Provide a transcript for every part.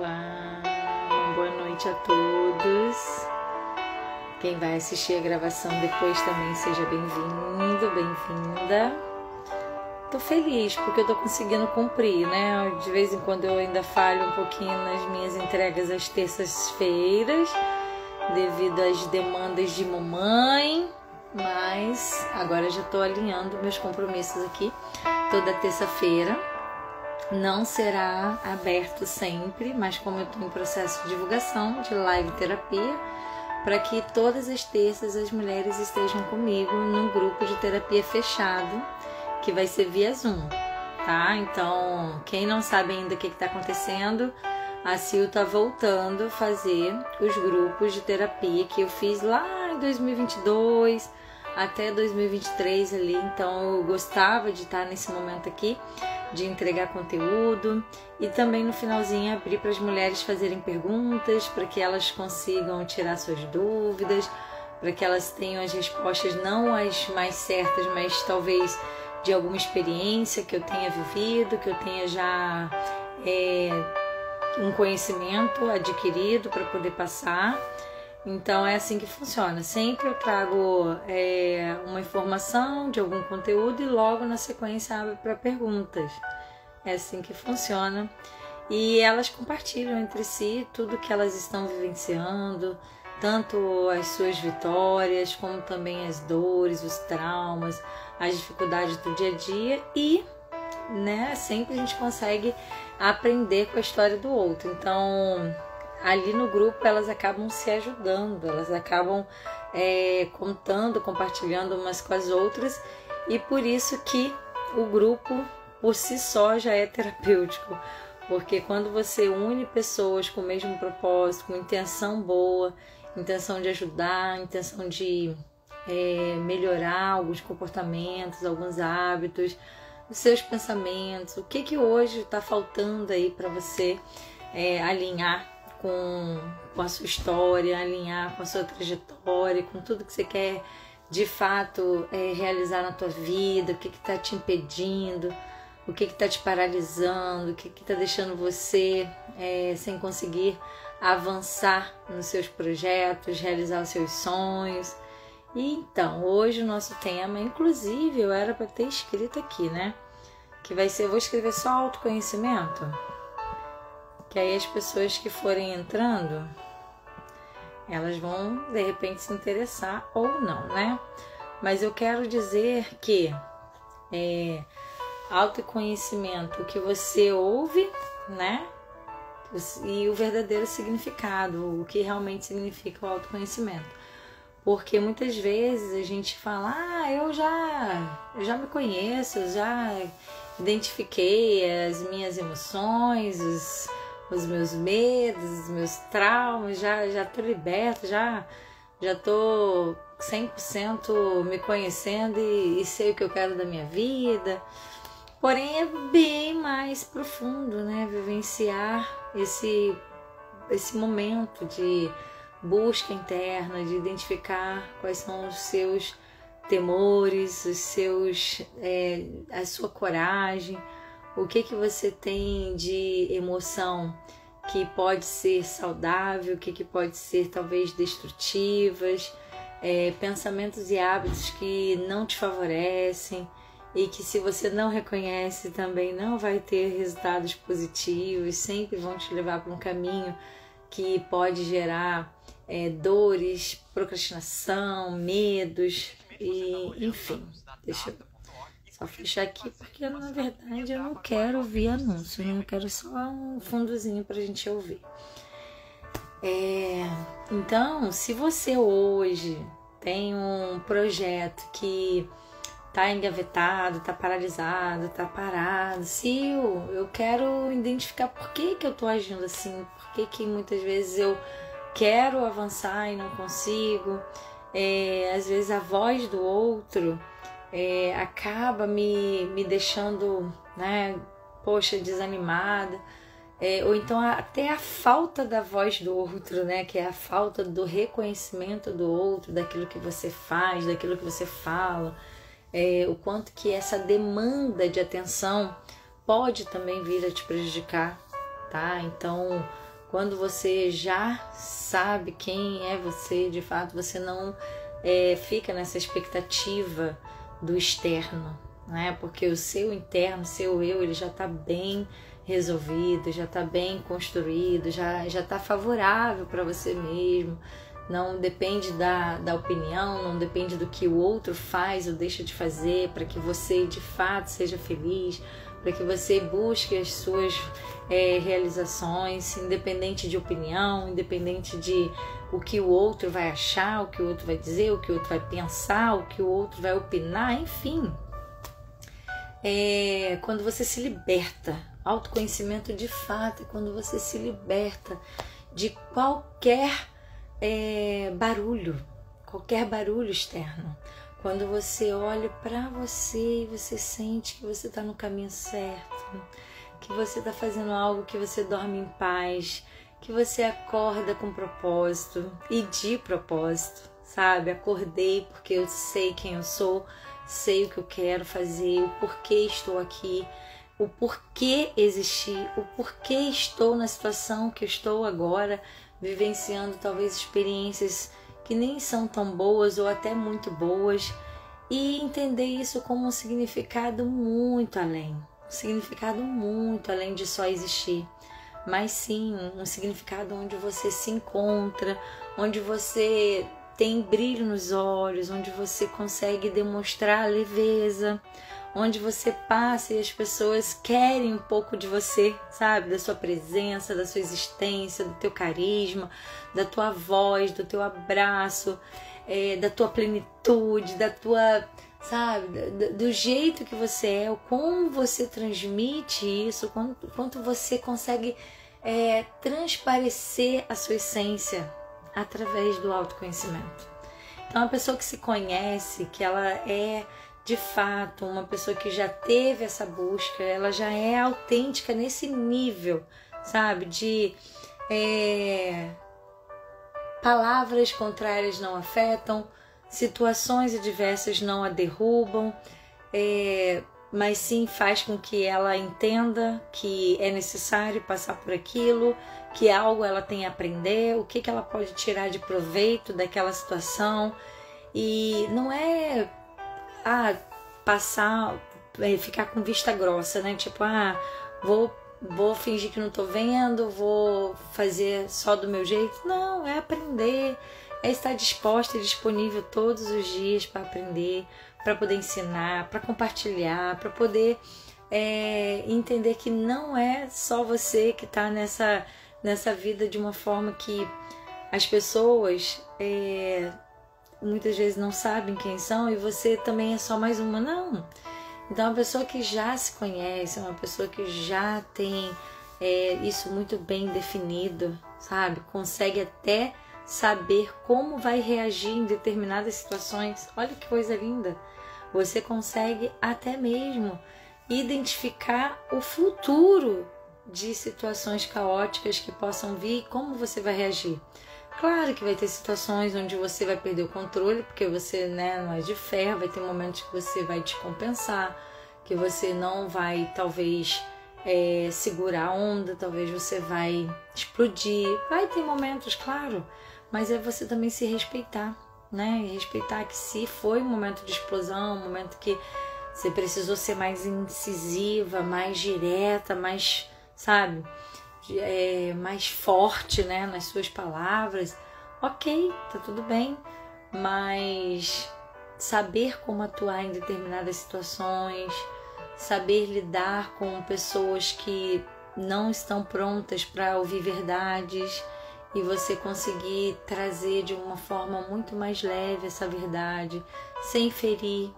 Olá, uma boa noite a todos. Quem vai assistir a gravação depois também seja bem-vindo, bem-vinda. Tô feliz porque eu tô conseguindo cumprir, né? De vez em quando eu ainda falho um pouquinho nas minhas entregas às terças-feiras, devido às demandas de mamãe, mas agora já tô alinhando meus compromissos aqui toda terça-feira. Não será aberto sempre, mas como eu estou em processo de divulgação de live terapia, para que todas as terças as mulheres estejam comigo num grupo de terapia fechado, que vai ser via Zoom, tá? Então, quem não sabe ainda o que está acontecendo, a Sil está voltando a fazer os grupos de terapia que eu fiz lá em 2022 até 2023 ali, então eu gostava de estar nesse momento aqui, de entregar conteúdo e também no finalzinho abrir para as mulheres fazerem perguntas, para que elas consigam tirar suas dúvidas, para que elas tenham as respostas, não as mais certas, mas talvez de alguma experiência que eu tenha vivido, que eu tenha já um conhecimento adquirido para poder passar. Então é assim que funciona, sempre eu trago uma informação de algum conteúdo e logo na sequência abro para perguntas. É assim que funciona e elas compartilham entre si tudo que elas estão vivenciando, tanto as suas vitórias como também as dores, os traumas, as dificuldades do dia a dia e, né, sempre a gente consegue aprender com a história do outro. Então ali no grupo elas acabam se ajudando, elas acabam contando, compartilhando umas com as outras e por isso que o grupo por si só já é terapêutico, porque quando você une pessoas com o mesmo propósito, com intenção boa, intenção de ajudar, intenção de melhorar alguns comportamentos, alguns hábitos, os seus pensamentos, o que hoje está faltando aí para você alinhar com a sua história, alinhar com a sua trajetória, com tudo que você quer de fato realizar na tua vida, o que está te impedindo, o que está te paralisando, o que está deixando você sem conseguir avançar nos seus projetos, realizar os seus sonhos. E então, hoje o nosso tema, inclusive eu era para ter escrito aqui, né? Que vai ser, eu vou escrever só autoconhecimento. Que aí as pessoas que forem entrando, elas vão de repente se interessar ou não, né? Mas eu quero dizer que autoconhecimento, o que você ouve, né? E o verdadeiro significado, o que realmente significa o autoconhecimento. Porque muitas vezes a gente fala, eu já me conheço, eu já identifiquei as minhas emoções, os meus medos, os meus traumas, já tô liberta, já tô 100% me conhecendo e sei o que eu quero da minha vida. Porém é bem mais profundo, né? Vivenciar esse momento de busca interna, de identificar quais são os seus temores, a sua coragem, o que você tem de emoção que pode ser saudável, o que pode ser talvez destrutivas, pensamentos e hábitos que não te favorecem e que se você não reconhece também não vai ter resultados positivos, sempre vão te levar para um caminho que pode gerar dores, procrastinação, medos e enfim, deixa eu só fechar aqui porque na verdade eu não quero ouvir anúncio, né? Eu quero só um fundozinho pra gente ouvir. Então, se você hoje tem um projeto que tá engavetado, tá paralisado, tá parado, se eu quero identificar por que eu tô agindo assim, por que muitas vezes eu quero avançar e não consigo, às vezes a voz do outro acaba me deixando, né, desanimada, ou então até a falta da voz do outro, né, que é a falta do reconhecimento do outro, daquilo que você faz, daquilo que você fala, o quanto que essa demanda de atenção pode também vir a te prejudicar, tá? Então, quando você já sabe quem é você, de fato, você não fica nessa expectativa do externo, né? Porque o seu interno, seu eu, ele já está bem resolvido, já está bem construído, já está favorável para você mesmo. Não depende da opinião, não depende do que o outro faz ou deixa de fazer para que você de fato seja feliz, para que você busque as suas realizações, independente de opinião, independente de o que o outro vai achar, o que o outro vai dizer, o que o outro vai pensar, o que o outro vai opinar, enfim. Quando você se liberta, autoconhecimento de fato é quando você se liberta de qualquer qualquer barulho externo. Quando você olha para você e você sente que você está no caminho certo, que você está fazendo algo, que você dorme em paz, que você acorda com propósito e de propósito, sabe? Acordei porque eu sei quem eu sou, sei o que eu quero fazer, o porquê estou aqui, o porquê existir, o porquê estou na situação que eu estou agora, vivenciando talvez experiências que nem são tão boas ou até muito boas, e entender isso como um significado muito além de só existir, mas sim um significado onde você se encontra, onde você tem brilho nos olhos, onde você consegue demonstrar leveza, onde você passa e as pessoas querem um pouco de você, sabe? Da sua presença, da sua existência, do teu carisma, da tua voz, do teu abraço, da tua plenitude, da tua, sabe? Do jeito que você é, o como você transmite isso, quanto você consegue transparecer a sua essência através do autoconhecimento. Então, a pessoa que se conhece, que ela é de fato uma pessoa que já teve essa busca, ela já é autêntica nesse nível, sabe? De palavras contrárias não afetam, situações adversas não a derrubam, mas sim faz com que ela entenda que é necessário passar por aquilo, que algo ela tem a aprender, o que ela pode tirar de proveito daquela situação. E não é ficar com vista grossa, né? Tipo, vou fingir que não tô vendo, vou fazer só do meu jeito. Não, é aprender, é estar disposta e disponível todos os dias para aprender, para poder ensinar, para compartilhar, para poder entender que não é só você que está nessa vida de uma forma que as pessoas muitas vezes não sabem quem são e você também é só mais uma, não. Então, uma pessoa que já se conhece, uma pessoa que já tem isso muito bem definido, sabe? Consegue até saber como vai reagir em determinadas situações. Olha que coisa linda! Você consegue até mesmo identificar o futuro de situações caóticas que possam vir e como você vai reagir. Claro que vai ter situações onde você vai perder o controle, porque você não é de ferro, vai ter momentos que você vai descompensar, que você não vai, talvez, segurar a onda, talvez você vai explodir. Vai ter momentos, claro, mas é você também se respeitar, né? E respeitar que se foi um momento de explosão, um momento que você precisou ser mais incisiva, mais direta, mais, sabe, mais forte, né, nas suas palavras, ok, tá tudo bem, mas saber como atuar em determinadas situações, saber lidar com pessoas que não estão prontas para ouvir verdades e você conseguir trazer de uma forma muito mais leve essa verdade, sem ferir,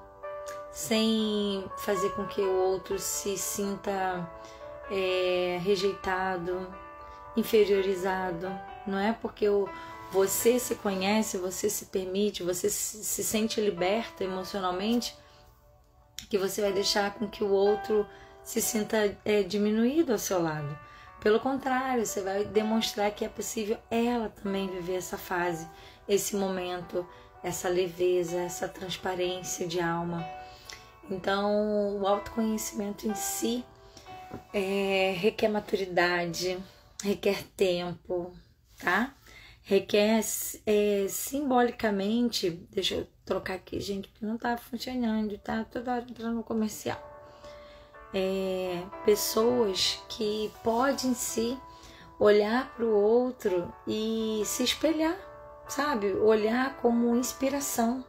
sem fazer com que o outro se sinta rejeitado, inferiorizado. Não é porque você se conhece, você se permite, você se sente liberta emocionalmente, que você vai deixar com que o outro se sinta diminuído ao seu lado. Pelo contrário, você vai demonstrar que é possível ela também viver essa fase, esse momento, essa leveza, essa transparência de alma. Então, o autoconhecimento em si requer maturidade, requer tempo, tá? Requer simbolicamente, deixa eu trocar aqui, gente, porque não tá funcionando, tá toda hora entrando no comercial. Pessoas que podem se olhar para o outro e se espelhar, sabe? Olhar como inspiração,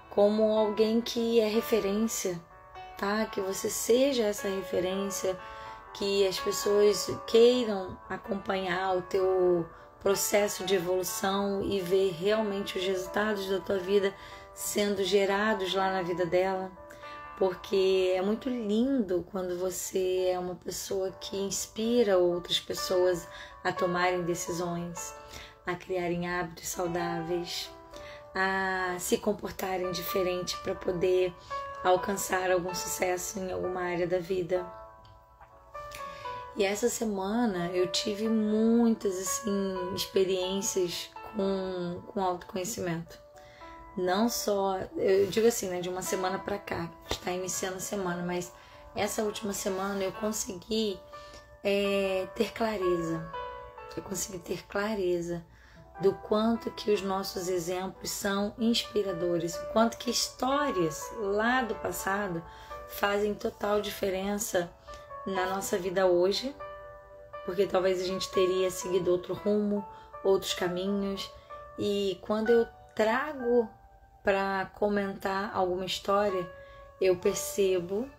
como alguém que é referência, tá? Que você seja essa referência, que as pessoas queiram acompanhar o teu processo de evolução e ver realmente os resultados da tua vida sendo gerados lá na vida dela, porque é muito lindo quando você é uma pessoa que inspira outras pessoas a tomarem decisões, a criarem hábitos saudáveis, a se comportarem diferente para poder alcançar algum sucesso em alguma área da vida. E essa semana eu tive muitas experiências com autoconhecimento. Não só, eu digo assim, né, de uma semana para cá, está iniciando a semana, mas essa última semana eu consegui ter clareza. Eu consegui ter clareza do quanto que os nossos exemplos são inspiradores, o quanto que histórias lá do passado fazem total diferença na nossa vida hoje, porque talvez a gente teria seguido outro rumo, outros caminhos, e quando eu trago para comentar alguma história, eu percebo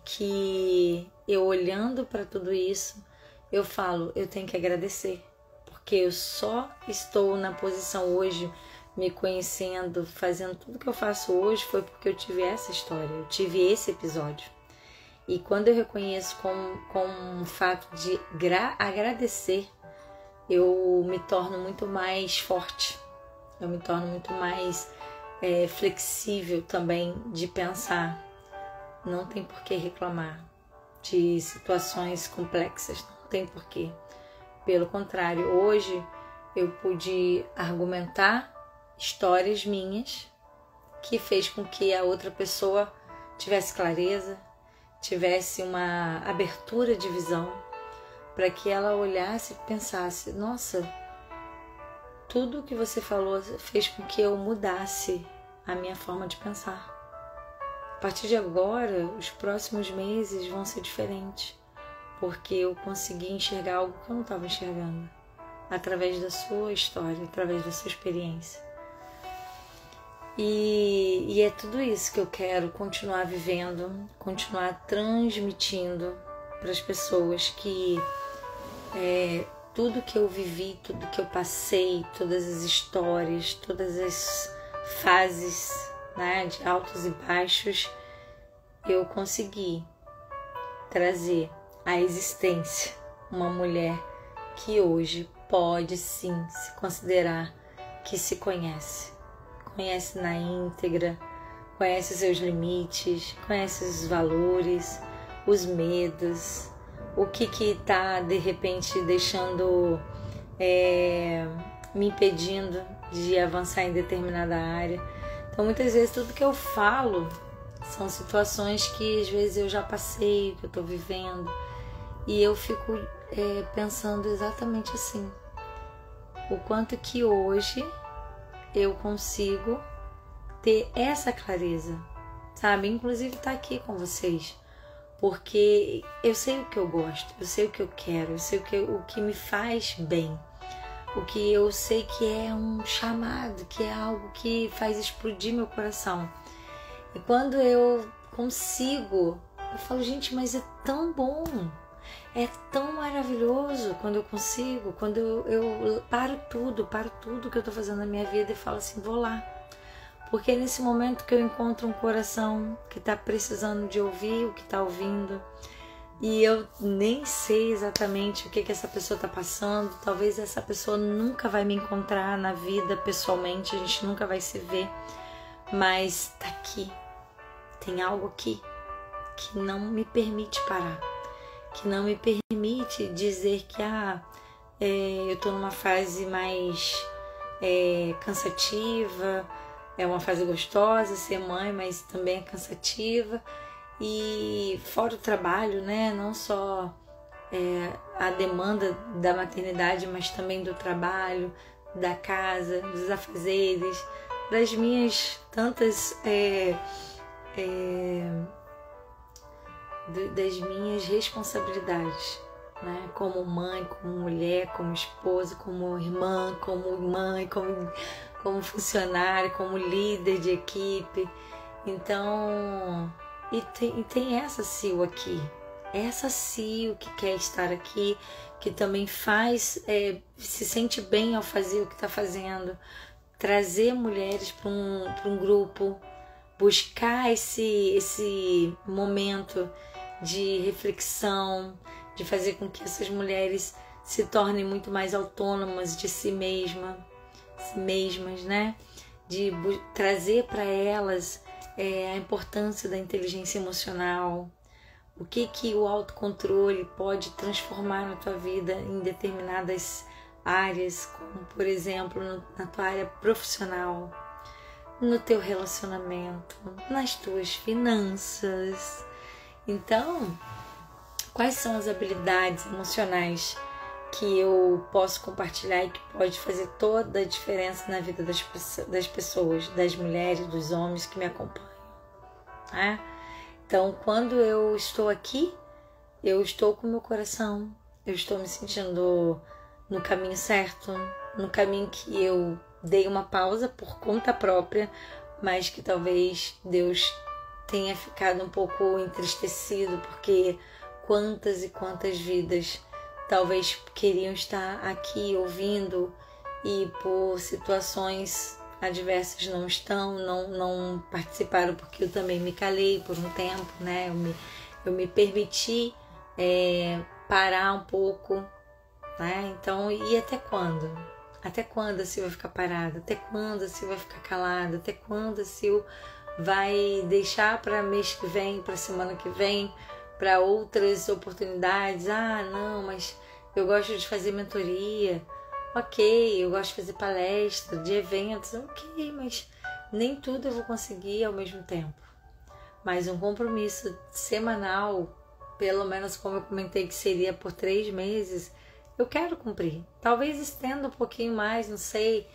que eu olhando para tudo isso, eu falo, eu tenho que agradecer, porque eu só estou na posição hoje, me conhecendo, fazendo tudo que eu faço hoje, foi porque eu tive essa história, eu tive esse episódio. E quando eu reconheço como um fato de agradecer, eu me torno muito mais forte, eu me torno muito mais flexível também de pensar. Não tem por que reclamar de situações complexas, não tem por quê. Pelo contrário, hoje eu pude argumentar histórias minhas que fez com que a outra pessoa tivesse clareza, tivesse uma abertura de visão, para que ela olhasse e pensasse, nossa, tudo o que você falou fez com que eu mudasse a minha forma de pensar. A partir de agora, os próximos meses vão ser diferentes, porque eu consegui enxergar algo que eu não estava enxergando, através da sua história, através da sua experiência. E é tudo isso que eu quero continuar vivendo, continuar transmitindo para as pessoas, que tudo que eu vivi, tudo que eu passei, todas as histórias, todas as fases, né, de altos e baixos, eu consegui trazer à existência uma mulher que hoje pode sim se considerar que se conhece na íntegra, conhece os seus limites, conhece os valores, os medos, o que está de repente deixando, me impedindo de avançar em determinada área. Então muitas vezes tudo que eu falo são situações que às vezes eu já passei, que eu estou vivendo, e eu fico pensando exatamente assim, o quanto que hoje eu consigo ter essa clareza, sabe? Inclusive estar aqui com vocês, porque eu sei o que eu gosto, eu sei o que eu quero, eu sei o que me faz bem, o que eu sei que é um chamado, que é algo que faz explodir meu coração. E quando eu consigo, eu falo, gente, mas é tão bom, é tão maravilhoso quando eu consigo, quando eu paro tudo que eu tô fazendo na minha vida e falo assim, vou lá. Porque é nesse momento que eu encontro um coração que tá precisando de ouvir o que tá ouvindo, e eu nem sei exatamente o que essa pessoa tá passando, talvez essa pessoa nunca vai me encontrar na vida pessoalmente, a gente nunca vai se ver, mas tá aqui, tem algo aqui que não me permite parar, que não me permite dizer que eu tô numa fase mais cansativa, é uma fase gostosa ser mãe, mas também é cansativa, e fora o trabalho, né, não só a demanda da maternidade, mas também do trabalho, da casa, dos afazeres, das minhas tantas das minhas responsabilidades, né? Como mãe, como mulher, como esposa, como irmã, como mãe, como funcionária, como líder de equipe. Então, e tem essa Sil aqui, essa Sil que quer estar aqui, que também se sente bem ao fazer o que está fazendo, trazer mulheres para um grupo, buscar esse momento de reflexão, de fazer com que essas mulheres se tornem muito mais autônomas de si mesmas, né? De trazer para elas a importância da inteligência emocional, o que o autocontrole pode transformar na tua vida em determinadas áreas, como por exemplo na tua área profissional, no teu relacionamento, nas tuas finanças. Então, quais são as habilidades emocionais que eu posso compartilhar e que pode fazer toda a diferença na vida das pessoas, das mulheres, dos homens que me acompanham, né? Então, quando eu estou aqui, eu estou com o meu coração, eu estou me sentindo no caminho certo, no caminho que eu dei uma pausa por conta própria, mas que talvez Deus tenha ficado um pouco entristecido, porque quantas e quantas vidas talvez queriam estar aqui ouvindo e por situações adversas não participaram, porque eu também me calei por um tempo, né? Eu me permiti parar um pouco, né? Então, e até quando? Até quando a Sil vai ficar parada? Até quando a Sil vai ficar calada? Até quando a Sil vai deixar para mês que vem, para semana que vem, para outras oportunidades? Ah, não, mas eu gosto de fazer mentoria. Ok, eu gosto de fazer palestra, de eventos. Ok, mas nem tudo eu vou conseguir ao mesmo tempo. Mas um compromisso semanal, pelo menos como eu comentei que seria por 3 meses, eu quero cumprir. Talvez estenda um pouquinho mais, não sei,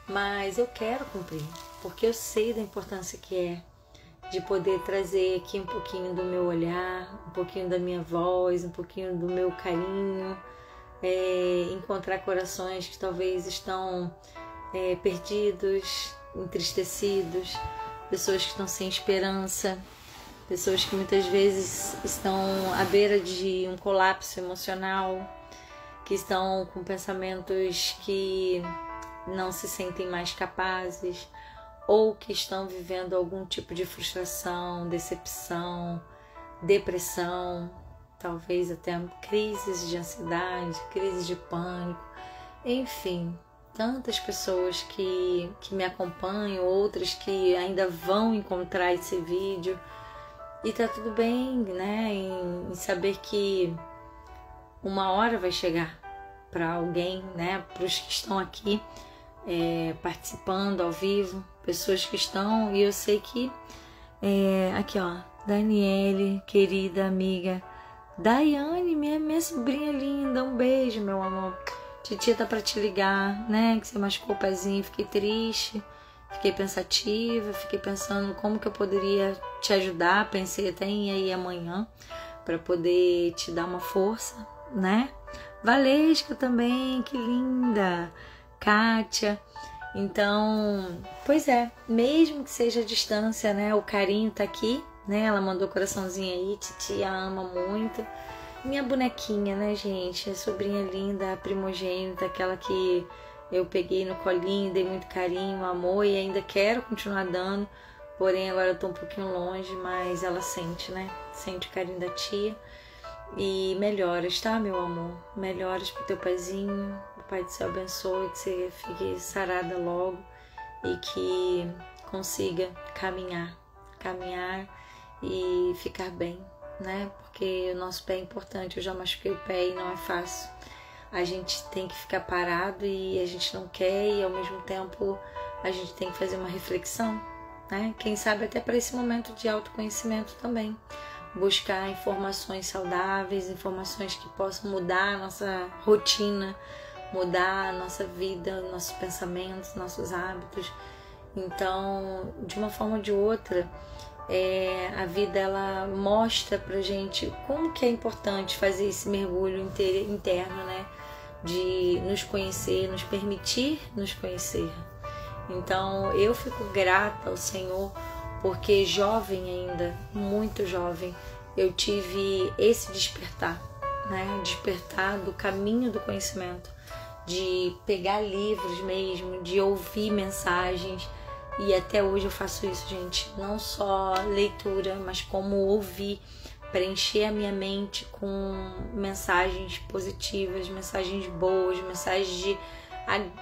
mas eu quero cumprir, porque eu sei da importância que é de poder trazer aqui um pouquinho do meu olhar, um pouquinho da minha voz, um pouquinho do meu carinho, encontrar corações que talvez estão perdidos, entristecidos, pessoas que estão sem esperança, pessoas que muitas vezes estão à beira de um colapso emocional, que estão com pensamentos que não se sentem mais capazes, ou que estão vivendo algum tipo de frustração, decepção, depressão, talvez até crises de ansiedade, crises de pânico, enfim, tantas pessoas que me acompanham, outras que ainda vão encontrar esse vídeo, e tá tudo bem, né, em saber que uma hora vai chegar para alguém, né, para os que estão aqui participando ao vivo, pessoas que estão, e eu sei que aqui ó, Daniele, querida amiga, Daiane, minha sobrinha linda, um beijo, meu amor. Titia tá para te ligar, né, que você machucou o pezinho, fiquei triste, fiquei pensativa, fiquei pensando como que eu poderia te ajudar, pensei até em ir amanhã para poder te dar uma força, né? Valesca também, que linda, Kátia. Então, pois mesmo que seja a distância, né, o carinho tá aqui, né? Ela mandou coraçãozinho aí, titia ama muito. Minha bonequinha, né, gente? A sobrinha linda, a primogênita, aquela que eu peguei no colinho, dei muito carinho, amor, e ainda quero continuar dando. Porém, agora eu tô um pouquinho longe, mas ela sente, né? Sente o carinho da tia. E melhoras, tá, meu amor? Melhoras pro teu pezinho. O Pai do Céu abençoe, que você fique sarada logo e que consiga caminhar e ficar bem, né? Porque o nosso pé é importante. Eu já machuquei o pé e não é fácil. A gente tem que ficar parado e a gente não quer, e ao mesmo tempo a gente tem que fazer uma reflexão, né? Quem sabe até para esse momento de autoconhecimento também. buscar informações saudáveis, informações que possam mudar a nossa rotina, mudar a nossa vida, nossos pensamentos, nossos hábitos. Então, de uma forma ou de outra, a vida ela mostra pra gente como que é importante fazer esse mergulho interno, né? De nos conhecer, nos permitir nos conhecer. Então, eu fico grata ao Senhor porque jovem ainda, muito jovem, eu tive esse despertar, né? Despertar do caminho do conhecimento, de pegar livros mesmo, de ouvir mensagens. E até hoje eu faço isso, gente. Não só leitura, mas como ouvir, preencher a minha mente com mensagens positivas, mensagens boas, mensagens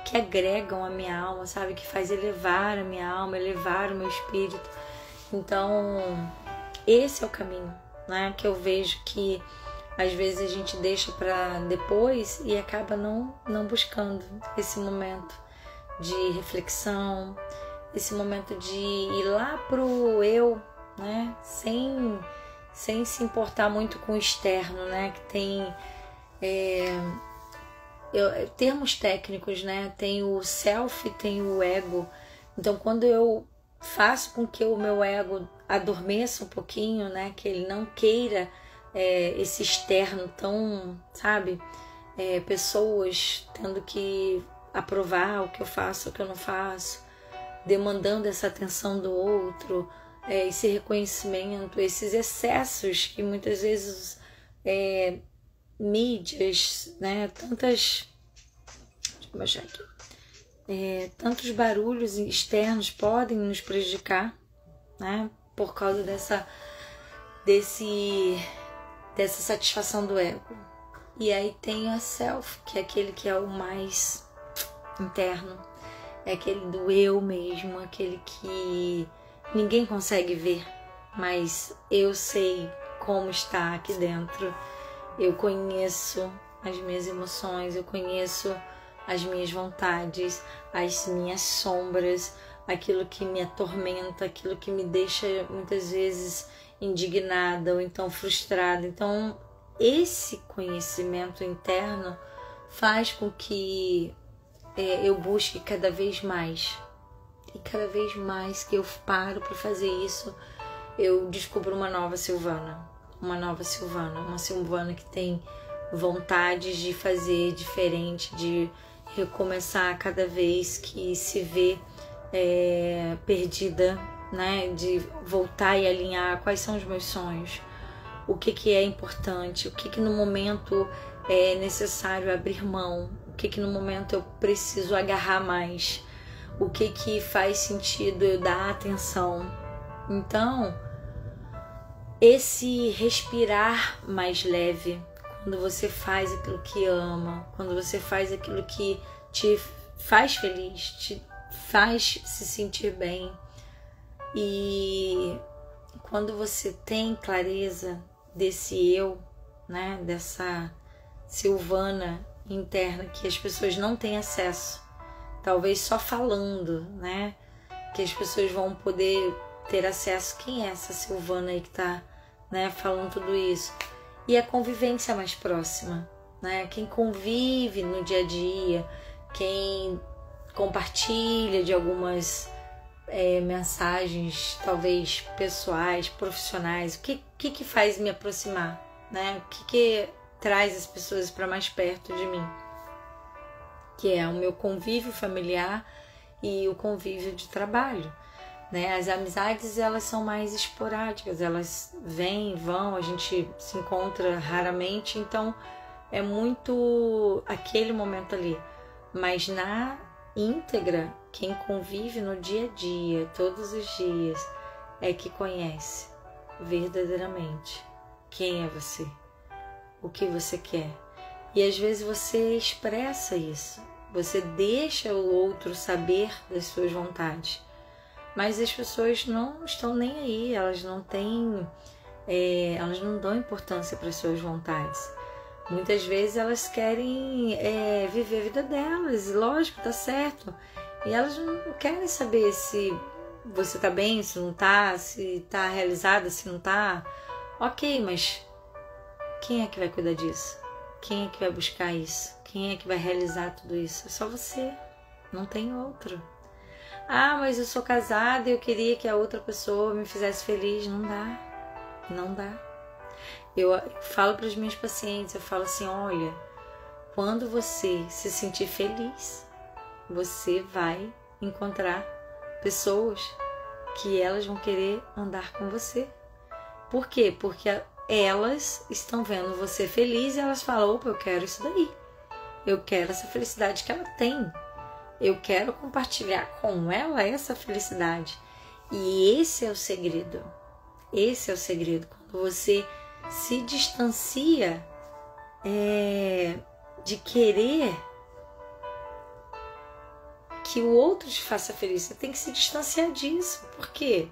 que agregam a minha alma, sabe? Que faz elevar a minha alma, elevar o meu espírito. Então, esse é o caminho, né? Que eu vejo que às vezes a gente deixa para depois e acaba não buscando esse momento de reflexão, esse momento de ir lá pro eu, né? Sem se importar muito com o externo, né? Que tem termos técnicos, né? Tem o self, tem o ego. Então, quando eu faço com que o meu ego adormeça um pouquinho, né? Que ele não queira esse externo tão, sabe? Pessoas tendo que aprovar o que eu faço, o que eu não faço, demandando essa atenção do outro, esse reconhecimento, esses excessos que muitas vezes mídias, né? Deixa eu baixar aqui. Tantos barulhos externos podem nos prejudicar, né? Por causa dessa satisfação do ego. E aí tem a self, que é aquele que é o mais interno, é aquele do eu mesmo, aquele que ninguém consegue ver, mas eu sei como está aqui dentro. Eu conheço as minhas emoções, eu conheço as minhas vontades, as minhas sombras, aquilo que me atormenta, aquilo que me deixa muitas vezes indignada ou então frustrada. Então, esse conhecimento interno faz com que eu busque cada vez mais. E cada vez mais que eu paro para fazer isso, eu descubro uma nova Silvana. Uma Silvana que tem vontade de fazer diferente, de recomeçar cada vez que se vê perdida, né? De voltar e alinhar quais são os meus sonhos, o que é importante, o que no momento é necessário abrir mão, o que no momento eu preciso agarrar mais, o que faz sentido eu dar atenção. Então, esse respirar mais leve, quando você faz aquilo que ama, quando você faz aquilo que te faz feliz, te faz se sentir bem, e quando você tem clareza desse eu, né, dessa Silvana interna que as pessoas não têm acesso, talvez só falando, né, que as pessoas vão poder ter acesso. Quem é essa Silvana aí que tá, né, falando tudo isso? E a convivência mais próxima, né? Quem convive no dia a dia, quem compartilha de algumas mensagens, talvez pessoais, profissionais, o que faz me aproximar, né? O que traz as pessoas para mais perto de mim? Que é o meu convívio familiar e o convívio de trabalho, né? As amizades, elas são mais esporádicas, elas vêm, vão, a gente se encontra raramente, então é muito aquele momento ali. Mas na íntegra, quem convive no dia a dia, todos os dias, é que conhece verdadeiramente quem é você, o que você quer. E às vezes você expressa isso, você deixa o outro saber das suas vontades, mas as pessoas não estão nem aí, elas não dão importância para as suas vontades. Muitas vezes elas querem viver a vida delas, lógico, tá certo, e elas não querem saber se você tá bem, se não tá, se tá realizada, se não tá, Ok, mas quem é que vai cuidar disso? Quem é que vai buscar isso? Quem é que vai realizar tudo isso? É só você, não tem outro. Ah, mas eu sou casada e eu queria que a outra pessoa me fizesse feliz. Não dá, não dá. Eu falo para as minhas pacientes, eu falo assim, olha, quando você se sentir feliz, você vai encontrar pessoas que elas vão querer andar com você. Por quê? Porque elas estão vendo você feliz e elas falam, opa, eu quero isso daí. Eu quero essa felicidade que ela tem. Eu quero compartilhar com ela essa felicidade. E esse é o segredo. Esse é o segredo. Quando você se distancia de querer que o outro te faça feliz, você tem que se distanciar disso. Por quê?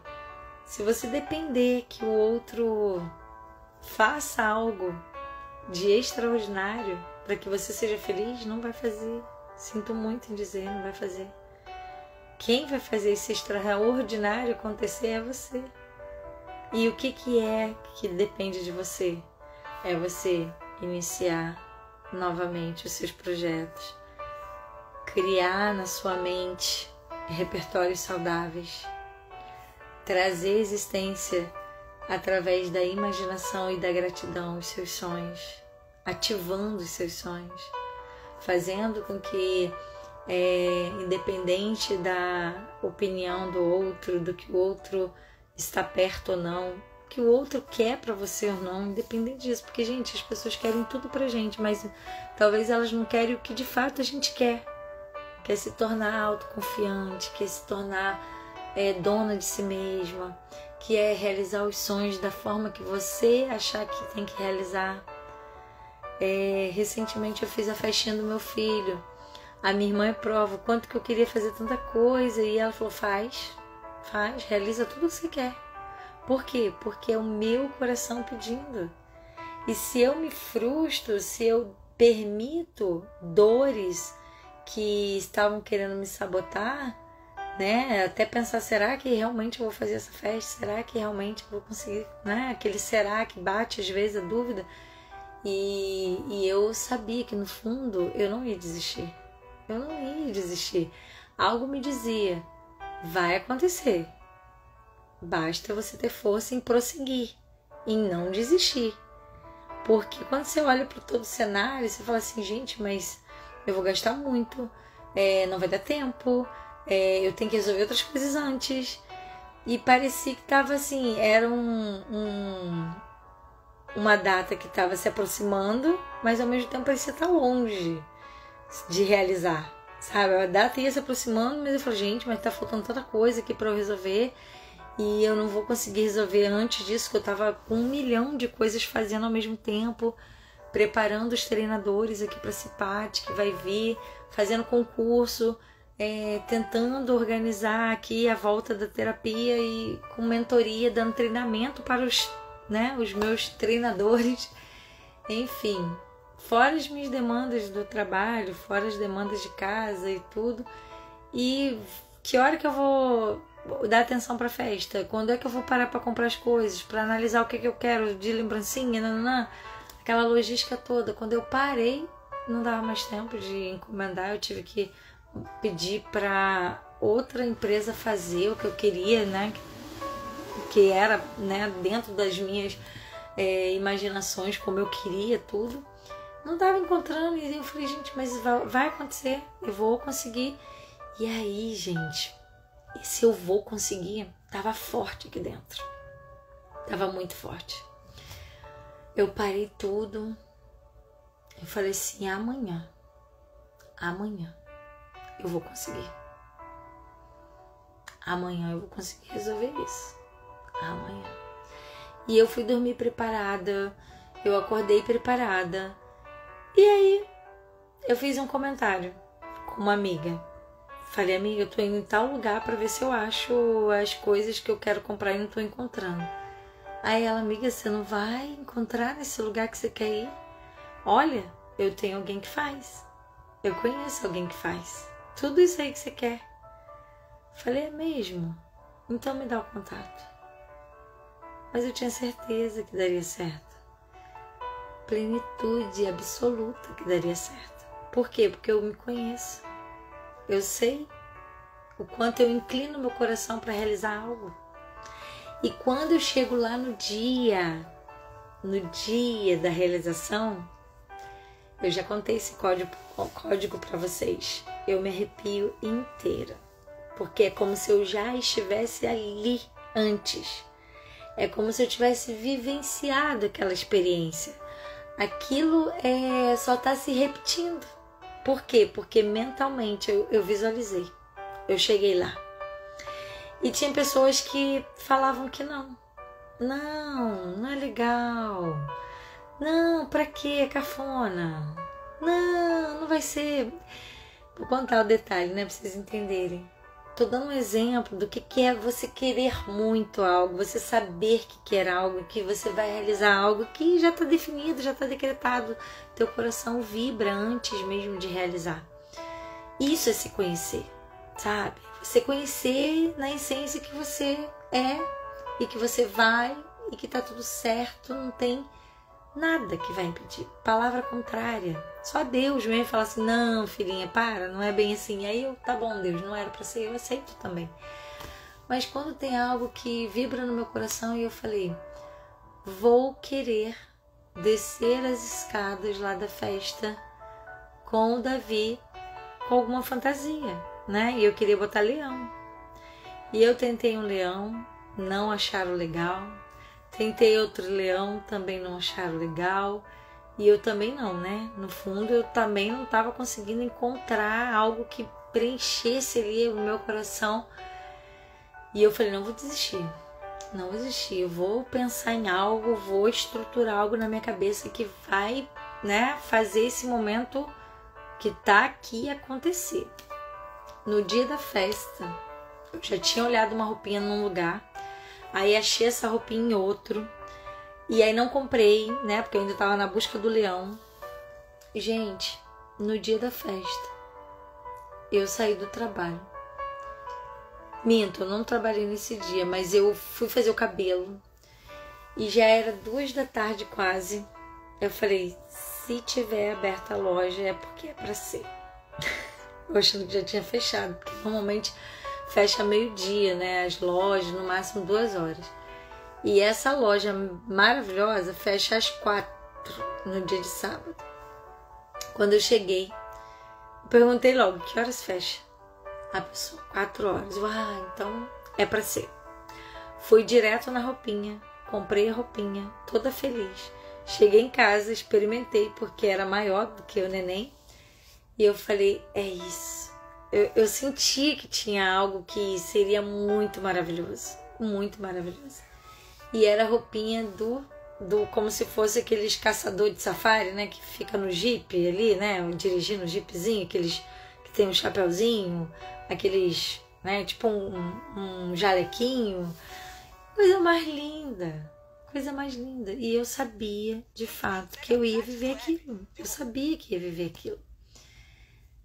Se você depender que o outro faça algo de extraordinário para que você seja feliz, não vai fazer. Sinto muito em dizer, não vai fazer. Quem vai fazer esse extraordinário acontecer é você. E o que é que depende de você? É você iniciar novamente os seus projetos, criar na sua mente repertórios saudáveis, trazer existência através da imaginação e da gratidão os seus sonhos, ativando os seus sonhos, fazendo com que, independente da opinião do outro, do que o outro está perto ou não, que o outro quer para você ou não, independente disso, porque, gente, as pessoas querem tudo pra gente, mas talvez elas não querem o que de fato a gente quer se tornar autoconfiante, quer se tornar dona de si mesma, que é realizar os sonhos da forma que você achar que tem que realizar. Recentemente eu fiz a festinha do meu filho. A minha irmã é prova o quanto que eu queria fazer tanta coisa, e ela falou, faz, realiza tudo o que você quer. Por quê? Porque é o meu coração pedindo. E se eu me frustro, se eu permito dores que estavam querendo me sabotar, né? Até pensar, será que realmente eu vou fazer essa festa? Será que realmente eu vou conseguir? Né? Aquele será que bate às vezes a dúvida. E eu sabia que no fundo eu não ia desistir. Eu não ia desistir. Algo me dizia, vai acontecer. Basta você ter força em prosseguir, em não desistir. Porque quando você olha para todo o cenário, você fala assim, gente, mas eu vou gastar muito, não vai dar tempo, eu tenho que resolver outras coisas antes. E parecia que estava assim, era uma data que estava se aproximando, mas ao mesmo tempo parecia estar longe de realizar, sabe? A data ia se aproximando, mas eu falei, gente, mas tá faltando tanta coisa aqui para eu resolver e eu não vou conseguir resolver antes disso, que eu tava com 1 milhão de coisas fazendo ao mesmo tempo, preparando os treinadores aqui para a CIPAT, que vai vir, fazendo concurso, tentando organizar aqui a volta da terapia e com mentoria, dando treinamento para os meus treinadores, enfim, fora as minhas demandas do trabalho, fora as demandas de casa e tudo. E que hora que eu vou dar atenção para a festa? Quando é que eu vou parar para comprar as coisas, para analisar o que eu quero de lembrancinha, aquela logística toda. Quando eu parei, não dava mais tempo de encomendar, eu tive que pedir para outra empresa fazer o que eu queria, né? Que era, né, dentro das minhas imaginações, como eu queria tudo. Não estava encontrando, e eu falei, gente, mas vai acontecer, eu vou conseguir. E aí, gente, esse eu vou conseguir tava forte aqui dentro, tava muito forte. Eu parei tudo, eu falei assim, amanhã eu vou conseguir, amanhã eu vou conseguir resolver isso, amanhã. E eu fui dormir preparada, eu acordei preparada. E aí, eu fiz um comentário com uma amiga. Falei, amiga, eu tô indo em tal lugar pra ver se eu acho as coisas que eu quero comprar e não tô encontrando. Aí ela, amiga, você não vai encontrar nesse lugar que você quer ir? Olha, eu tenho alguém que faz. Eu conheço alguém que faz. Tudo isso aí que você quer. Falei, é mesmo? Então me dá o contato. mas eu tinha certeza que daria certo. Plenitude absoluta que daria certo. Por quê? Porque eu me conheço. Eu sei o quanto eu inclino meu coração para realizar algo. E quando eu chego lá no dia da realização, eu já contei esse código para vocês. Eu me arrepio inteira, porque é como se eu já estivesse ali antes. É como se eu tivesse vivenciado aquela experiência. Aquilo só está se repetindo. Por quê? Porque mentalmente eu visualizei. Eu cheguei lá. E tinha pessoas que falavam que não. Não é legal. Não, pra quê? É cafona. Não vai ser. Vou contar o detalhe, né? Pra vocês entenderem. Tô dando um exemplo do que é você querer muito algo, você saber que quer algo, que você vai realizar algo que já tá definido, já tá decretado. Teu coração vibra antes mesmo de realizar. Isso é se conhecer, sabe? Você conhecer na essência que você é e que você vai e que tá tudo certo, não tem nada que vai impedir. Palavra contrária. Só Deus mesmo fala assim, não, filhinha, para, não é bem assim. Aí eu, tá bom, Deus, não era pra ser, eu aceito também. Mas quando tem algo que vibra no meu coração e eu falei, vou querer descer as escadas lá da festa com o Davi com alguma fantasia, né? E eu queria botar leão. E eu tentei um leão, não acharam legal. Tentei outro leão, também não acharam legal. E eu também não, né? No fundo, eu também não estava conseguindo encontrar algo que preenchesse ali o meu coração. E eu falei, não vou desistir. Não vou desistir. Eu vou pensar em algo, vou estruturar algo na minha cabeça que vai, né, fazer esse momento que tá aqui acontecer. No dia da festa, eu já tinha olhado uma roupinha num lugar. Aí achei essa roupinha em outro. E aí não comprei, né? Porque eu ainda tava na busca do leão. Gente, no dia da festa, eu saí do trabalho. Minto, eu não trabalhei nesse dia, mas eu fui fazer o cabelo. E já era 2 da tarde quase. Eu falei, se tiver aberta a loja é porque é pra ser. Eu achando que já tinha fechado, porque normalmente fecha meio-dia, né? As lojas, no máximo 2 horas. E essa loja maravilhosa fecha às 4 no dia de sábado. Quando eu cheguei, perguntei logo, que horas fecha? A pessoa, 4 horas. Eu, então é pra ser. Fui direto na roupinha, comprei a roupinha, toda feliz. Cheguei em casa, experimentei, porque era maior do que o neném. E eu falei, é isso. Eu senti que tinha algo que seria muito maravilhoso. Muito maravilhoso. E era a roupinha do como se fosse aqueles caçador de safari, né? Que fica no jipe ali, né? Dirigindo o jipezinho, aqueles que tem um chapeuzinho, aqueles, né? Tipo um jalequinho. Coisa mais linda. Coisa mais linda. E eu sabia, de fato, que eu ia viver aquilo. Eu sabia que ia viver aquilo.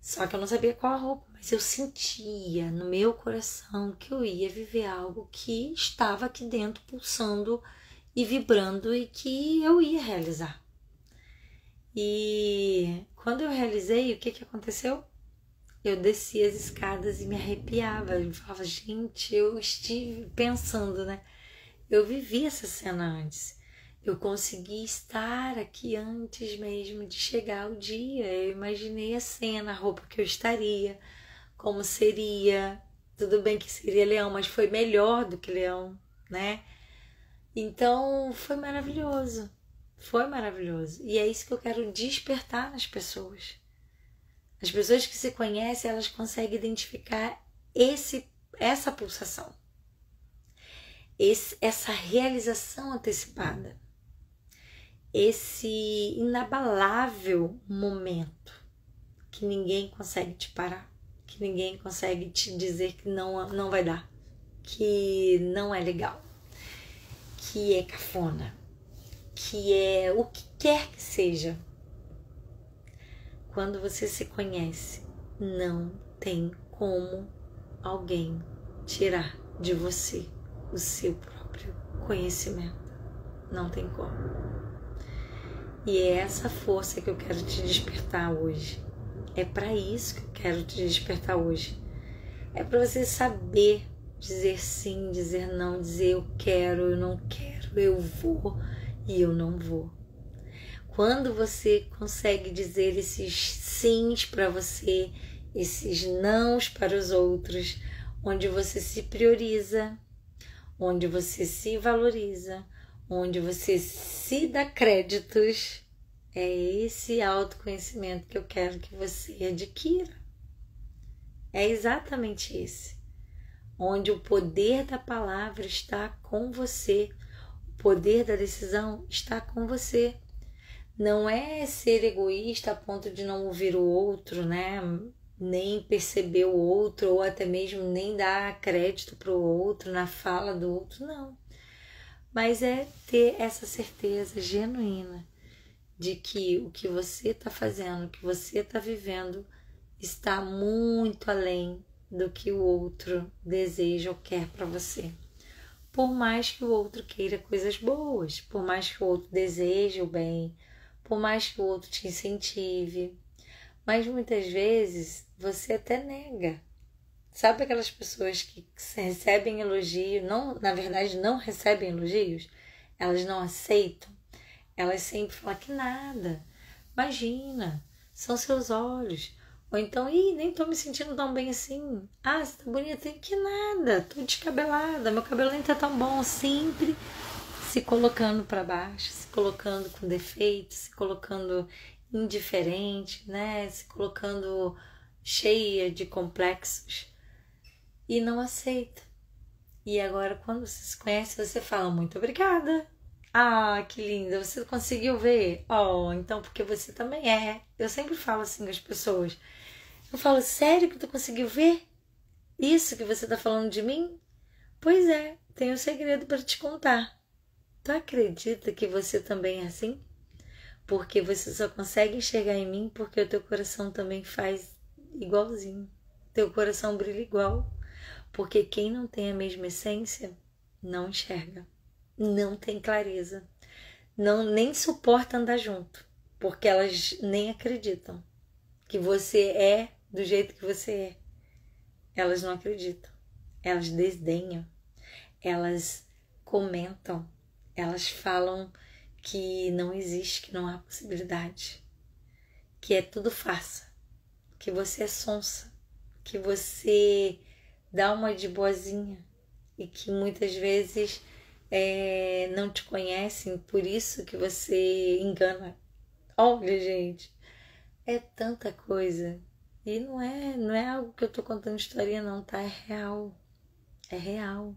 Só que eu não sabia qual a roupa, mas eu sentia no meu coração que eu ia viver algo que estava aqui dentro pulsando e vibrando e que eu ia realizar. E quando eu realizei, o que aconteceu? Eu descia as escadas e me arrepiava. Eu falava, gente, eu estive pensando, né? Eu vivi essa cena antes. Eu consegui estar aqui antes mesmo de chegar o dia. Eu imaginei a cena, a roupa que eu estaria, como seria. Tudo bem que seria leão, mas foi melhor do que leão, né? Então, foi maravilhoso. Foi maravilhoso. E é isso que eu quero despertar nas pessoas. As pessoas que se conhecem, elas conseguem identificar essa pulsação. Essa realização antecipada. Esse inabalável momento que ninguém consegue te parar, que ninguém consegue te dizer que não vai dar, que não é legal, que é cafona, que é o que quer que seja. Quando você se conhece, não tem como alguém tirar de você o seu próprio conhecimento. Não tem como. E é essa força que eu quero te despertar hoje. É para isso que eu quero te despertar hoje. É para você saber dizer sim, dizer não, dizer eu quero, eu não quero, eu vou e eu não vou. Quando você consegue dizer esses sims para você, esses nãos para os outros, onde você se prioriza, onde você se valoriza, onde você se dá créditos, é esse autoconhecimento que eu quero que você adquira. É exatamente esse. Onde o poder da palavra está com você, o poder da decisão está com você. Não é ser egoísta a ponto de não ouvir o outro, né? Nem perceber o outro, ou até mesmo nem dar crédito para o outro, na fala do outro, não. Mas é ter essa certeza genuína de que o que você está fazendo, o que você está vivendo, está muito além do que o outro deseja ou quer para você. Por mais que o outro queira coisas boas, por mais que o outro deseje o bem, por mais que o outro te incentive, mas muitas vezes você até nega. Sabe aquelas pessoas que recebem elogio, não, na verdade não recebem elogios, elas não aceitam, elas sempre falam que nada, imagina, são seus olhos. Ou então, nem tô me sentindo tão bem assim. Ah, você tá bonita. Que nada, tô descabelada, meu cabelo nem tá tão bom. Sempre se colocando para baixo, se colocando com defeitos, se colocando indiferente, né? Se colocando cheia de complexos e não aceita. E agora, quando você se conhece, você fala muito obrigada. Ah, que linda, você conseguiu ver? Oh, então porque você também é. Eu sempre falo assim com as pessoas. Eu falo, sério que tu conseguiu ver isso que você tá falando de mim? Pois é, tenho um segredo para te contar. Tu acredita que você também é assim? Porque você só consegue enxergar em mim porque o teu coração também faz igualzinho. Teu coração brilha igual. Porque quem não tem a mesma essência não enxerga, não tem clareza, nem suporta andar junto, porque elas nem acreditam que você é do jeito que você é. Elas não acreditam, elas desdenham, elas comentam, elas falam que não existe, que não há possibilidade, que é tudo farsa, que você é sonsa, que você dá uma de boazinha e que muitas vezes não te conhecem, por isso que você engana. Olha, gente, é tanta coisa. E não é algo que eu tô contando historinha não, tá? É real. É real.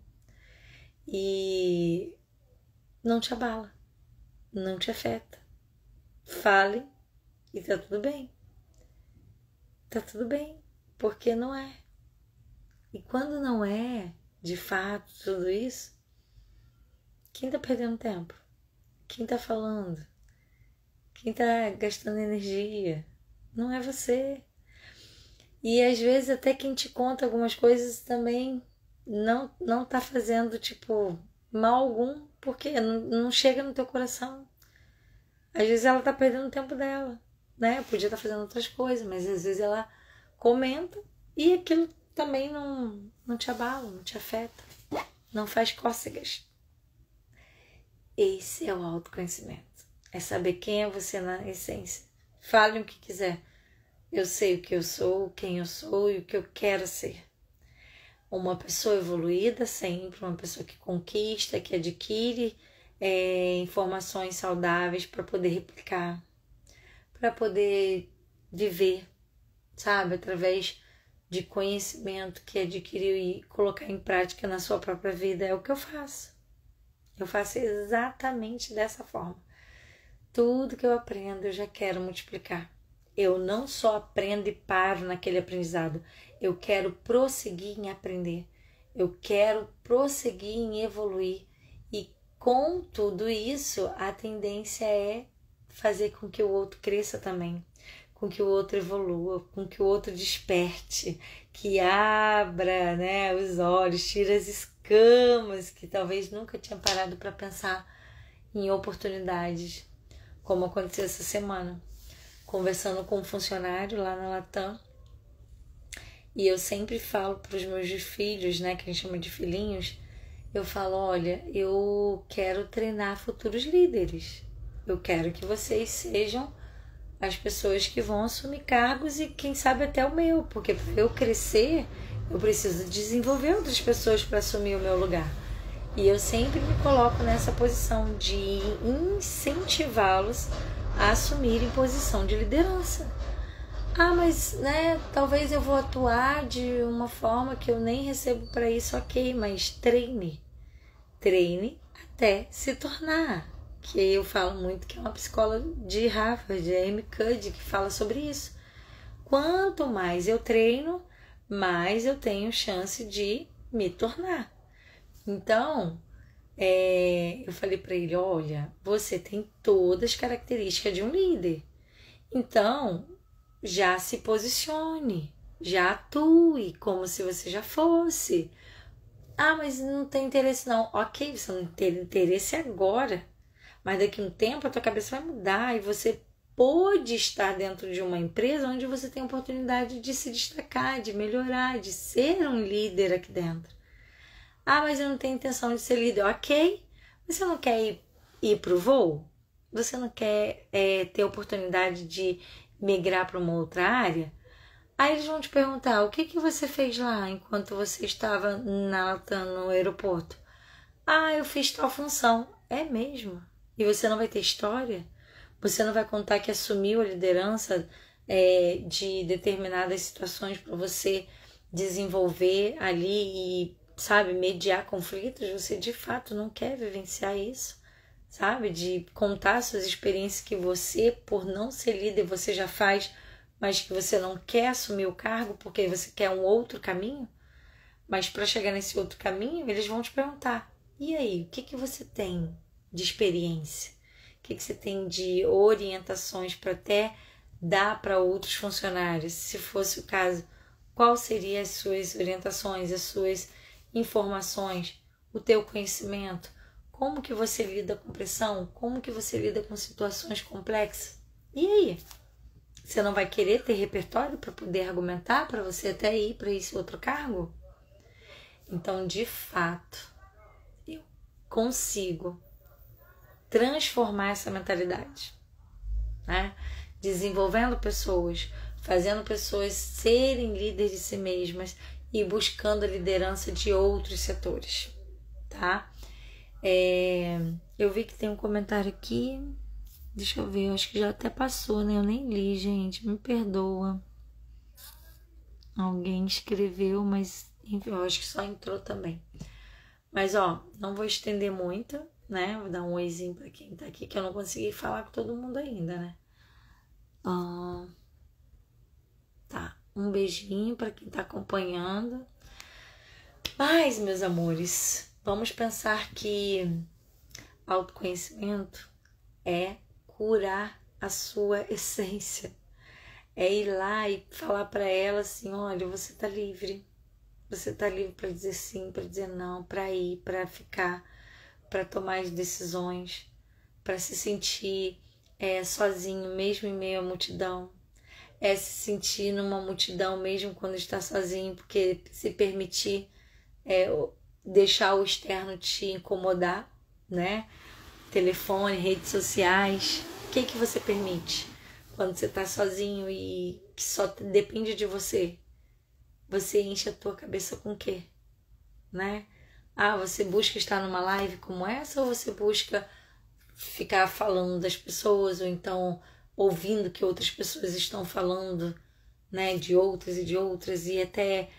E não te abala, não te afeta. Fale e tá tudo bem. Tá tudo bem, porque não é. E quando não é, de fato, tudo isso, quem tá perdendo tempo? Quem tá falando? Quem tá gastando energia? Não é você. E às vezes até quem te conta algumas coisas também não tá fazendo, tipo, mal algum, porque não chega no teu coração. Às vezes ela tá perdendo o tempo dela, né? Podia estar fazendo outras coisas, mas às vezes ela comenta e aquilo também não te abala, não te afeta, não faz cócegas. Esse é o autoconhecimento. É saber quem é você na essência. Fale o que quiser. Eu sei o que eu sou, quem eu sou e o que eu quero ser. Uma pessoa evoluída sempre, uma pessoa que conquista, que adquire informações saudáveis para poder replicar, para poder viver, sabe? Através de conhecimento que adquiriu e colocar em prática na sua própria vida. É o que eu faço. Eu faço exatamente dessa forma. Tudo que eu aprendo eu já quero multiplicar. Eu não só aprendo e paro naquele aprendizado. Eu quero prosseguir em aprender. Eu quero prosseguir em evoluir. E com tudo isso, a tendência é fazer com que o outro cresça também. Com que o outro evolua, com que o outro desperte, que abra, né, os olhos, camas, que talvez nunca tinha parado para pensar em oportunidades, como aconteceu essa semana, conversando com um funcionário lá na Latam. E eu sempre falo para os meus filhos, né, que a gente chama de filhinhos, eu falo, olha, eu quero treinar futuros líderes. Eu quero que vocês sejam as pessoas que vão assumir cargos e quem sabe até o meu, porque para eu crescer, eu preciso desenvolver outras pessoas para assumir o meu lugar. E eu sempre me coloco nessa posição de incentivá-los a assumirem posição de liderança. Ah, mas, né, talvez eu vou atuar de uma forma que eu nem recebo para isso, ok, mas treine até se tornar. Que eu falo muito que é uma psicóloga de Harvard, a Amy Cuddy, que fala sobre isso. Quanto mais eu treino, mais eu tenho chance de me tornar. Então, eu falei para ele, olha, você tem todas as características de um líder. Então, já se posicione, já atue como se você já fosse. Ah, mas não tem interesse não. Ok, você não tem interesse agora, mas daqui a um tempo a tua cabeça vai mudar e você pode estar dentro de uma empresa onde você tem a oportunidade de se destacar, de melhorar, de ser um líder aqui dentro. Ah, mas eu não tenho intenção de ser líder. Ok, você não quer ir para o voo? Você não quer ter a oportunidade de migrar para uma outra área? Aí eles vão te perguntar, o que você fez lá enquanto você estava na Latam, no aeroporto? Ah, eu fiz tal função. É mesmo? E você não vai ter história? Você não vai contar que assumiu a liderança de determinadas situações para você desenvolver ali e, sabe, mediar conflitos? Você de fato não quer vivenciar isso? Sabe? De contar suas experiências que você, por não ser líder, você já faz, mas que você não quer assumir o cargo porque você quer um outro caminho? Mas para chegar nesse outro caminho, eles vão te perguntar, e aí, o que você tem de experiência? O que você tem de orientações para até dar para outros funcionários? Se fosse o caso, qual seriam as suas orientações, as suas informações, o teu conhecimento? Como que você lida com pressão? Como que você lida com situações complexas? E aí? Você não vai querer ter repertório para poder argumentar para você até ir para esse outro cargo? Então, de fato, eu consigo transformar essa mentalidade, né? Desenvolvendo pessoas, fazendo pessoas serem líderes de si mesmas e buscando a liderança de outros setores, tá? Eu vi que tem um comentário aqui, deixa eu ver, eu acho que já até passou, né? Eu nem li, gente, me perdoa. Alguém escreveu, mas enfim, eu acho que só entrou também. Mas, não vou estender muito, né? Vou dar um oizinho pra quem tá aqui, que eu não consegui falar com todo mundo ainda, né? Tá, um beijinho pra quem tá acompanhando. Mas, meus amores, vamos pensar que autoconhecimento é curar a sua essência. É ir lá e falar pra ela assim, olha, você tá livre. Você tá livre para dizer sim, para dizer não, para ir, para ficar, para tomar as decisões, para se sentir sozinho, mesmo em meio à multidão. Se sentir numa multidão mesmo quando está sozinho, porque se permitir deixar o externo te incomodar, né? Telefone, redes sociais. O que você permite quando você está sozinho e que só depende de você? Você enche a tua cabeça com o quê? Né? Você busca estar numa live como essa ou você busca ficar falando das pessoas ou então ouvindo que outras pessoas estão falando, né, de outras e até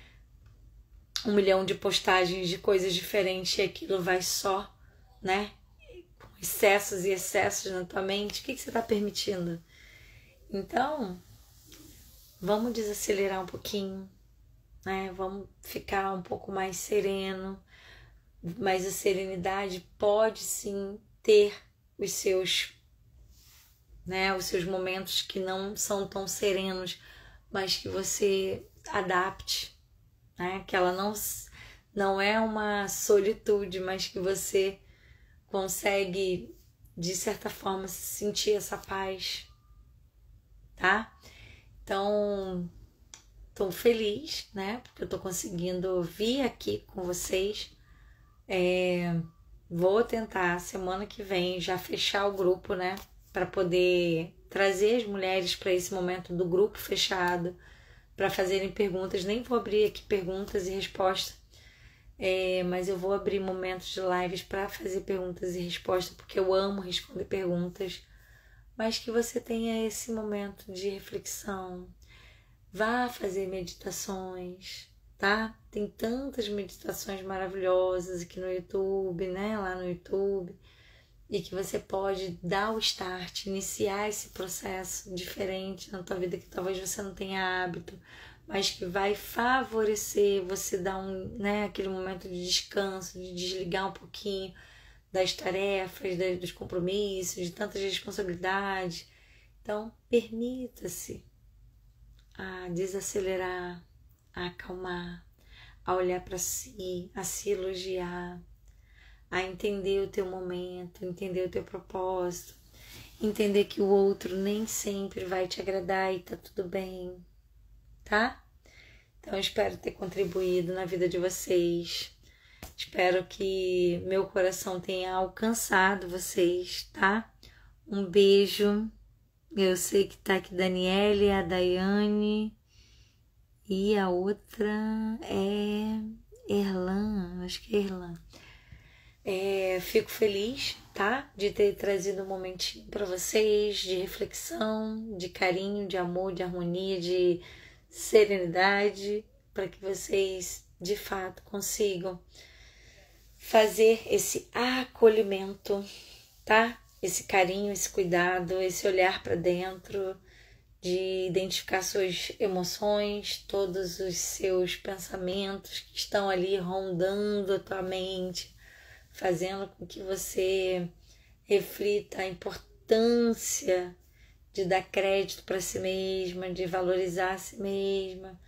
1 milhão de postagens de coisas diferentes e aquilo vai só, né, com excessos e excessos na tua mente? O que você está permitindo? Então, vamos desacelerar um pouquinho, né? Vamos ficar um pouco mais sereno, mas a serenidade pode sim ter os seus momentos que não são tão serenos, mas que você adapte, né? Que ela não é uma solitude, mas que você consegue, de certa forma, sentir essa paz, tá? Então, tô feliz, né? Porque eu tô conseguindo vir aqui com vocês. Vou tentar semana que vem já fechar o grupo, né? Para poder trazer as mulheres para esse momento do grupo fechado, para fazerem perguntas. Nem vou abrir aqui perguntas e respostas, mas eu vou abrir momentos de lives para fazer perguntas e respostas, porque eu amo responder perguntas. Mas que você tenha esse momento de reflexão. Vá fazer meditações, tá? Tem tantas meditações maravilhosas aqui no YouTube, né? Lá no YouTube. E que você pode dar o start, iniciar esse processo diferente na tua vida que talvez você não tenha hábito, mas que vai favorecer você dar aquele momento de descanso, de desligar um pouquinho das tarefas, dos compromissos, de tantas responsabilidades. Então, permita-se a desacelerar, a acalmar, a olhar para si, a se elogiar, a entender o teu momento, entender o teu propósito, entender que o outro nem sempre vai te agradar e tá tudo bem, tá? Então eu espero ter contribuído na vida de vocês. Espero que meu coração tenha alcançado vocês, tá? Um beijo. Eu sei que tá aqui Daniele, a Daiane e a outra é Erlan, acho que é Erlan. Fico feliz, tá? De ter trazido um momentinho para vocês de reflexão, de carinho, de amor, de harmonia, de serenidade, para que vocês de fato consigam fazer esse acolhimento, tá? Esse carinho, esse cuidado, esse olhar para dentro, de identificar suas emoções, todos os seus pensamentos que estão ali rondando a tua mente, fazendo com que você reflita a importância de dar crédito para si mesma, de valorizar a si mesma,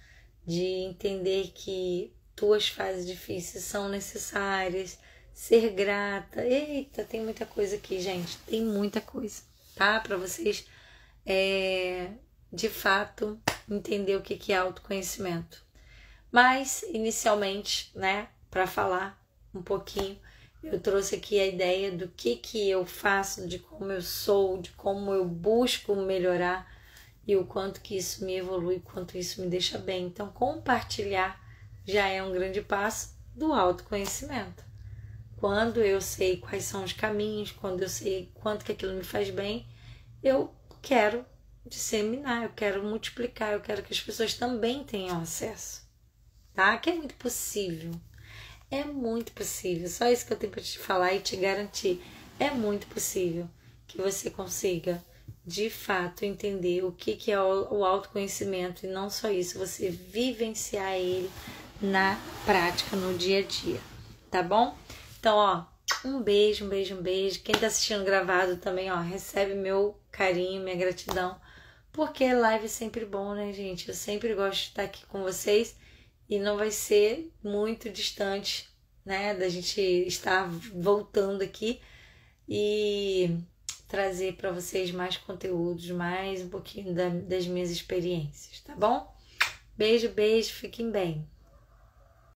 de entender que tuas fases difíceis são necessárias, ser grata. Eita, tem muita coisa aqui, gente, tem muita coisa, tá? Para vocês, de fato, entender o que é autoconhecimento. Mas, inicialmente, né, para falar um pouquinho, eu trouxe aqui a ideia do que eu faço, de como eu sou, de como eu busco melhorar e o quanto que isso me evolui, o quanto isso me deixa bem. Então, compartilhar já é um grande passo do autoconhecimento. Quando eu sei quais são os caminhos, quando eu sei quanto que aquilo me faz bem, eu quero disseminar, eu quero multiplicar, eu quero que as pessoas também tenham acesso, tá? Que é muito possível. É muito possível, só isso que eu tenho para te falar e te garantir. É muito possível que você consiga, de fato, entender o que é o autoconhecimento e não só isso, você vivenciar ele na prática, no dia a dia, tá bom? Então, um beijo, um beijo, um beijo. Quem tá assistindo gravado também, recebe meu carinho, minha gratidão, porque live é sempre bom, né, gente? Eu sempre gosto de estar aqui com vocês. E não vai ser muito distante, né, da gente estar voltando aqui e trazer para vocês mais conteúdos, mais um pouquinho das minhas experiências, tá bom? Beijo, beijo, fiquem bem.